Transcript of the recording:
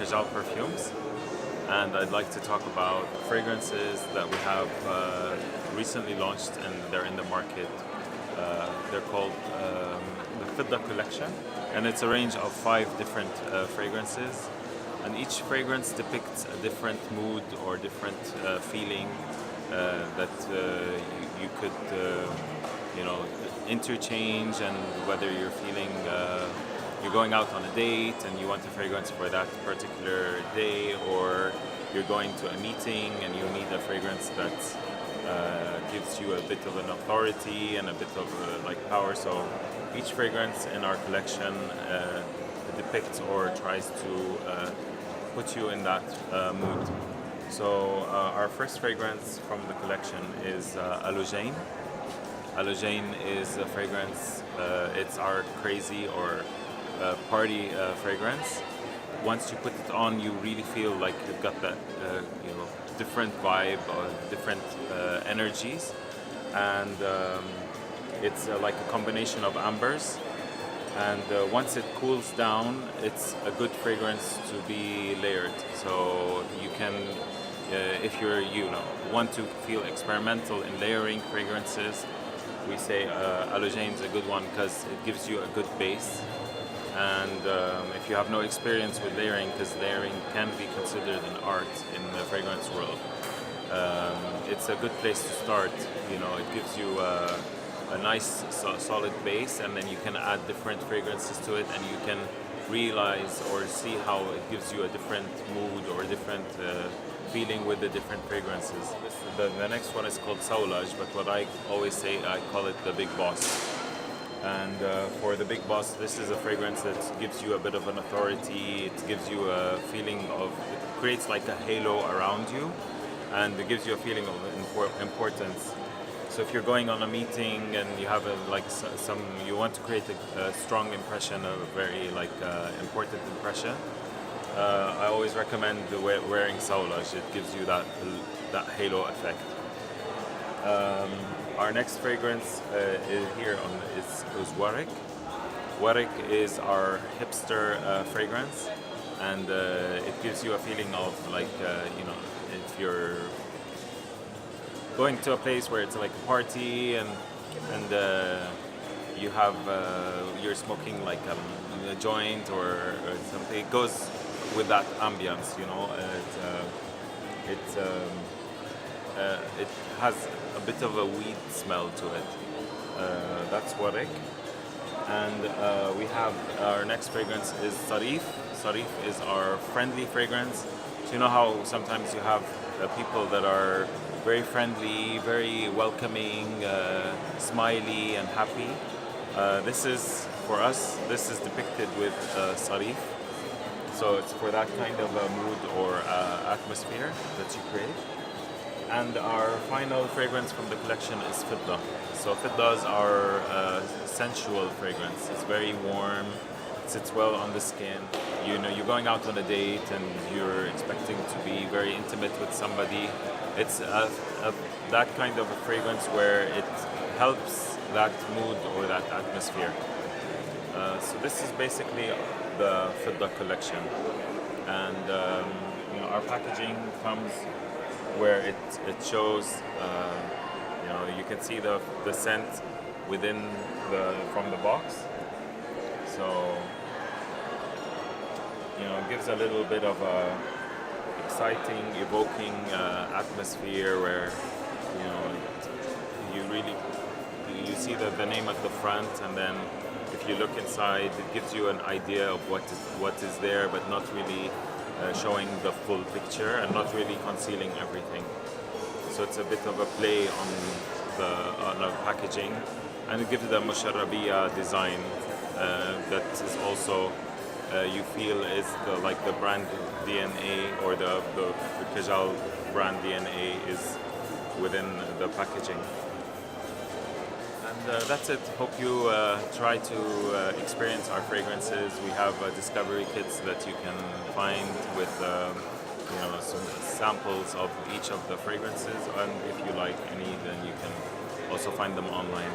Kajal Perfumes, and I'd like to talk about fragrances that we have recently launched and they're in the market. They're called the Fiddah Collection, and it's a range of 5 different fragrances, and each fragrance depicts a different mood or different feeling that you could interchange, and whether you're feeling you're going out on a date and you want a fragrance for that particular day, or you're going to a meeting and you need a fragrance that gives you a bit of an authority and a bit of power. So each fragrance in our collection depicts or tries to put you in that mood. So our first fragrance from the collection is Alujain. Alujain is a fragrance, it's our crazy or party fragrance. Once you put it on, you really feel like you've got that different vibe or different energies, and it's like a combination of ambers. And once it cools down, it's a good fragrance to be layered. So you can, if you're want to feel experimental in layering fragrances, we say Alujain is a good one because it gives you a good base. And if you have no experience with layering, because layering can be considered an art in the fragrance world, it's a good place to start. It gives you a nice solid base, and then you can add different fragrances to it, and you can realize or see how it gives you a different mood or a different feeling with the different fragrances. The next one is called Sawlaj, but what I always say, I call it the Big Boss. And for the Big Boss, this is a fragrance that gives you a bit of an authority. It gives you a feeling of, it creates like a halo around you, and it gives you a feeling of importance. So if you're going on a meeting and you have you want to create a strong impression, a very important impression, I always recommend wearing Sawlaj. It gives you that halo effect. Our next fragrance is Warek. Warek is our hipster fragrance, and it gives you a feeling of if you're going to a place where it's like a party and you have you're smoking a joint or something. It goes with that ambience, it has a bit of a weed smell to it. That's Warek. And we have our next fragrance is Sareef. Sareef is our friendly fragrance. So you know how sometimes you have people that are very friendly, very welcoming, smiley and happy. This is, for us, this is depicted with Sareef. So it's for that kind of a mood or atmosphere that you create. And our final fragrance from the collection is Fiddah. So Fiddah is our sensual fragrance. It's very warm, it sits well on the skin. You're going out on a date and you're expecting to be very intimate with somebody. It's that kind of a fragrance where it helps that mood or that atmosphere. So this is basically the Fiddah collection, and our packaging comes where it shows you can see the scent within from the box. So it gives a little bit of a exciting, evoking atmosphere where you see the name at the front, and then if you look inside, it gives you an idea of what is there, but not really showing the full picture and not really concealing everything. So it's a bit of a play on the packaging, and it gives the Musharrabiya design that is also you feel is the brand DNA, or the Kajal brand DNA is within the packaging. And that's it. Hope you try to experience our fragrances. We have discovery kits that you can find with some samples of each of the fragrances, and if you like any, then you can also find them online.